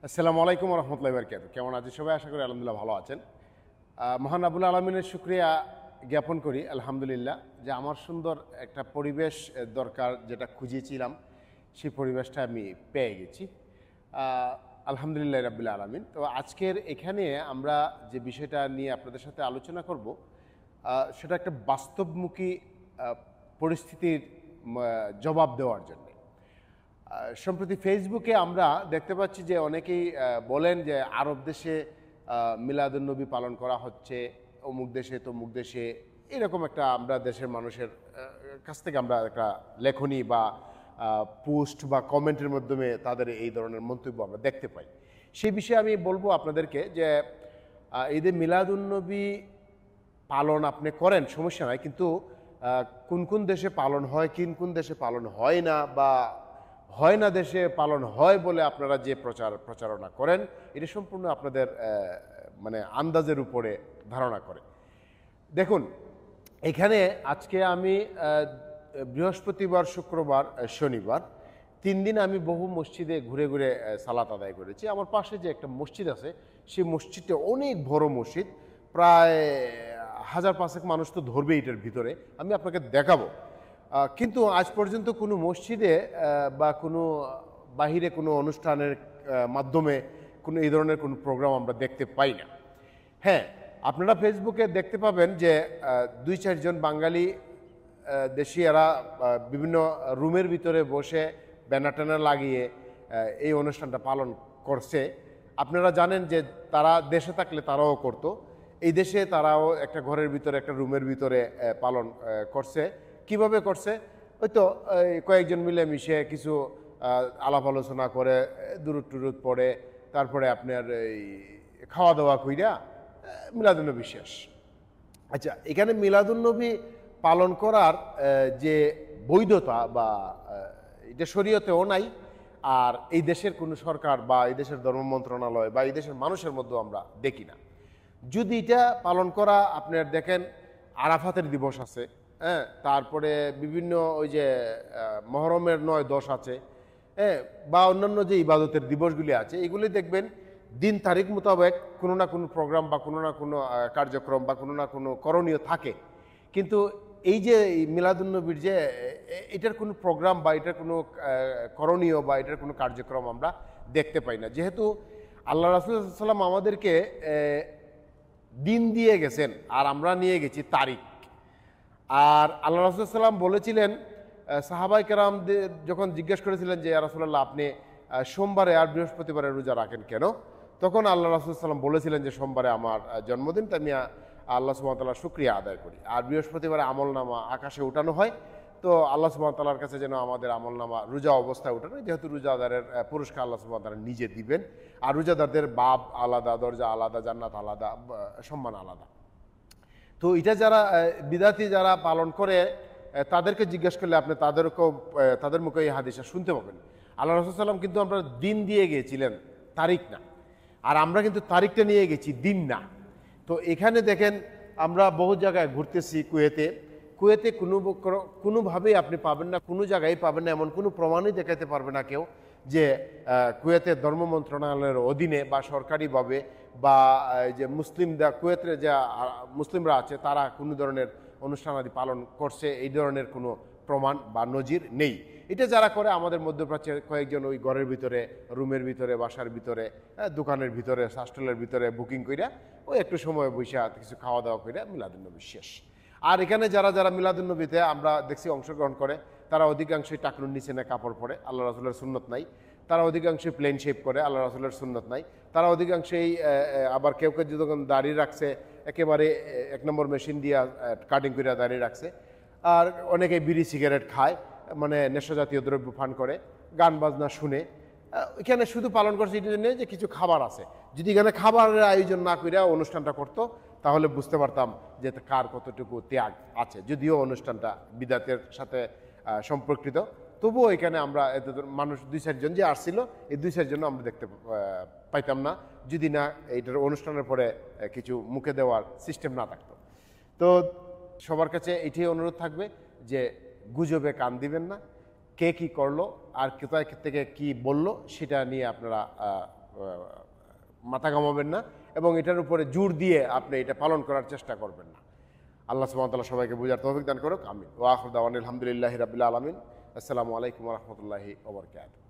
আসসালামু আলাইকুম রহমতুল্লাহি বারকাতুহু। কেমন আছেন সবাই? আশা করি আলহামদুলিল্লাহ ভালো আছেন। মহান রাব্বুল আলামিনের শুকরিয়া জ্ঞাপন করি আলহামদুলিল্লাহ যে আমার সুন্দর একটা পরিবেশ দরকার, যেটা খুঁজেছিলাম সেই পরিবেশটা আমি পেয়ে গেছি। আলহামদুলিল্লাহ রাব্বিল আলামিন। তো আজকের এখানে আমরা যে বিষয়টা নিয়ে আপনাদের সাথে আলোচনা করব, সেটা একটা বাস্তবমুখী পরিস্থিতির জবাব দেওয়ার জন্য। সম্প্রতি ফেসবুকে আমরা দেখতে পাচ্ছি যে অনেকেই বলেন যে আরব দেশে মিলাদুন্নবী পালন করা হচ্ছে, অমুক দেশে তমুক দেশে, এরকম একটা আমরা দেশের মানুষের কাছ থেকে আমরা একটা লেখনী বা পোস্ট বা কমেন্টের মাধ্যমে তাদের এই ধরনের মন্তব্য আমরা দেখতে পাই। সেই বিষয়ে আমি বলবো আপনাদেরকে যে ঈদে মিলাদুন্নবী পালন আপনি করেন, সমস্যা নাই, কিন্তু কোন কোন দেশে পালন হয়, কোন দেশে পালন হয় না, বা হয় না দেশে পালন হয় বলে আপনারা যে প্রচারণা করেন, এটা সম্পূর্ণ আপনাদের মানে আন্দাজের উপরে ধারণা করে। দেখুন, এখানে আজকে আমি বৃহস্পতিবার, শুক্রবার, শনিবার 3 দিন আমি বহু মসজিদে ঘুরে ঘুরে সালাত আদায় করেছি। আমার পাশে যে একটা মসজিদ আছে, সেই মসজিদটা অনেক বড় মসজিদ, প্রায় 1000-500 মানুষ তো ধরবে এটার ভিতরে, আমি আপনাকে দেখাবো। কিন্তু আজ পর্যন্ত কোনো মসজিদে বা কোনো বাহিরে কোনো অনুষ্ঠানের মাধ্যমে কোনো এই ধরনের কোনো প্রোগ্রাম আমরা দেখতে পাই না। হ্যাঁ, আপনারা ফেসবুকে দেখতে পাবেন যে 2-4 জন বাঙালি দেশিয়ারা বিভিন্ন রুমের ভিতরে বসে ব্যানার ট্যানার লাগিয়ে এই অনুষ্ঠানটা পালন করছে। আপনারা জানেন যে তারা দেশে থাকলে তারাও করতো, এই দেশে তারাও একটা ঘরের ভিতরে, একটা রুমের ভিতরে পালন করছে। কিভাবে করছে? হয়তো কয়েকজন মিলে মিশে কিছু আলাপ আলোচনা করে, দুরুদ টুরুদ পড়ে, তারপরে আপনার এই খাওয়া দাওয়া কইরা মিলাদুন্নবী শেষ। আচ্ছা, এখানে মিলাদুন্নবী পালন করার যে বৈধতা বা এটা শরীয়তেও নাই, আর এই দেশের কোনো সরকার বা এই দেশের ধর্ম মন্ত্রণালয় বা এই দেশের মানুষের মধ্যেও আমরা দেখি না। যদি এটা পালন করা, আপনার দেখেন আরাফাতের দিবস আছে, হ্যাঁ, তারপরে বিভিন্ন ওই যে মহরমের 9-10 আছে, হ্যাঁ, বা অন্যান্য যে ইবাদতের দিবসগুলি আছে, এগুলি দেখবেন দিন তারিখ মোতাবেক কোনো না কোনো প্রোগ্রাম বা কোনো না কোনো কার্যক্রম বা কোনো না কোনো করণীয় থাকে। কিন্তু এই যে মিলাদুন্নবীর যে এটার কোনো প্রোগ্রাম বা এটার কোনো করণীয় বা এটার কোনো কার্যক্রম আমরা দেখতে পাই না, যেহেতু আল্লাহ রাসূলুল্লাহ সাল্লাল্লাহু আলাইহি ওয়াসাল্লাম আমাদেরকে দিন দিয়ে গেছেন আর আমরা নিয়ে গেছি তারিখ। আর আল্লাহ রাসূল সাল্লাল্লাহু আলাইহি ওয়াসাল্লাম বলেছিলেন, সাহাবায়ে কেরাম যখন জিজ্ঞেস করেছিলেন যে ইয়া রাসূলুল্লাহ, আপনি সোমবারে আর বৃহস্পতিবারে রোজা রাখেন কেন? তখন আল্লাহ রাসূল সাল্লাল্লাহু আলাইহি ওয়াসাল্লাম বলেছিলেন যে সোমবারে আমার জন্মদিন, তাই আমি আল্লাহ সুবহানাহু ওয়া তাআলার শুকরিয়া আদায় করি, আর বৃহস্পতিবারে আমলনামা আকাশে উঠানো হয়, তো আল্লাহ সুবহানাহু ওয়া তাআলার কাছে যেন আমাদের আমলনামা রোজা অবস্থায় উঠানো, যেহেতু রোজাদারের পুরস্কার আল্লাহ সুবহানাহু ওয়া তাআলা নিজে দিবেন, আর রোজাদারদের বাব আলাদা, দরজা আলাদা, জান্নাত আলাদা, সম্মান আলাদা। তো এটা যারা বিদাতি যারা পালন করে, তাদেরকে জিজ্ঞেস করলে আপনি তাদেরকেও তাদের মুখে এই হাদিসটা শুনতে পাবেন। আল্লাহ রাসূল সাল্লাল্লাহু আলাইহি ওয়াসাল্লাম কিন্তু আমরা দিন দিয়ে গিয়েছিলেন, তারিখ না, আর আমরা কিন্তু তারিখটা নিয়ে গেছি, দিন না। তো এখানে দেখেন আমরা বহু জায়গায় ঘুরতেছি, কুয়েতে কোনোভাবেই আপনি পাবেন না, কোনো জায়গায় পাবেন না, এমন কোনো প্রমাণই দেখাতে পারবে না কেউ যে কুয়েতের ধর্ম মন্ত্রণালয়ের অধীনে বা সরকারিভাবে বা যে কুয়েতের যে মুসলিমরা আছে তারা কোনো ধরনের অনুষ্ঠানাদি পালন করছে, এই ধরনের কোনো প্রমাণ বা নজির নেই। এটা যারা করে আমাদের মধ্যপ্রাচ্যের কয়েকজন ওই ঘরের ভিতরে, রুমের ভিতরে, বাসার ভিতরে, দোকানের ভিতরে, হাস্টেলের ভিতরে বুকিং কইরা ওই একটু সময় বসে কিছু খাওয়া দাওয়া কইরা মিলাদুন্নবী শেষ। আর এখানে যারা যারা মিলাদুন্নবীতে আমরা দেখছি অংশগ্রহণ করে, তারা অধিকাংশই টাকনুর নিচে না কাপড় পরে, আল্লাহ রাসূলের সুন্নত নাই। তারা অধিকাংশই প্লেন শেভ করে, আল্লাহ রাসূলের সুন্নত নাই। তারা অধিকাংশই আবার কেউ কেউ যখন দাড়ি রাখছে একেবারে 1 নম্বর মেশিন দিয়ে কাটিং করে দাঁড়িয়ে রাখছে। আর অনেকে বিড়ি সিগারেট খায়, মানে নেশাজাতীয় দ্রব্য পান করে, গান বাজনা শুনে। এখানে শুধু পালন করছে এই জন্য যে কিছু খাবার আছে। যদি এখানে খাবারের আয়োজন না করে অনুষ্ঠানটা করতো, তাহলে বুঝতে পারতাম যে কার কতটুকু ত্যাগ আছে। যদিও অনুষ্ঠানটা বিদাতের সাথে সম্পর্কিত, তবুও এখানে আমরা মানুষ 2-4 জন যে আসছিল, এই 2-4 জন আমরা দেখতে পাইতাম না, যদি না এইটার অনুষ্ঠানের পরে কিছু মুখে দেওয়ার সিস্টেম না থাকতো। তো সবার কাছে এটাই অনুরোধ থাকবে যে গুজবে কান দিবেন না, কে কি করলো আর কোথায় থেকে কি বললো সেটা নিয়ে আপনারা মাথা ঘামাবেন না এবং এটার উপরে জোর দিয়ে আপনি এটা পালন করার চেষ্টা করবেন না। আল্লাহ সুবহানাহু ওয়া তাআলা সবাইকে বোঝার তৌফিক দান করুক। আমিন। ওয়া আখিরু দাওয়ানা আলহামদুলিল্লাহি রাব্বিল আলামিন। আসসালামু আলাইকুম ওয়া রাহমাতুল্লাহি ওয়া বারাকাতুহু।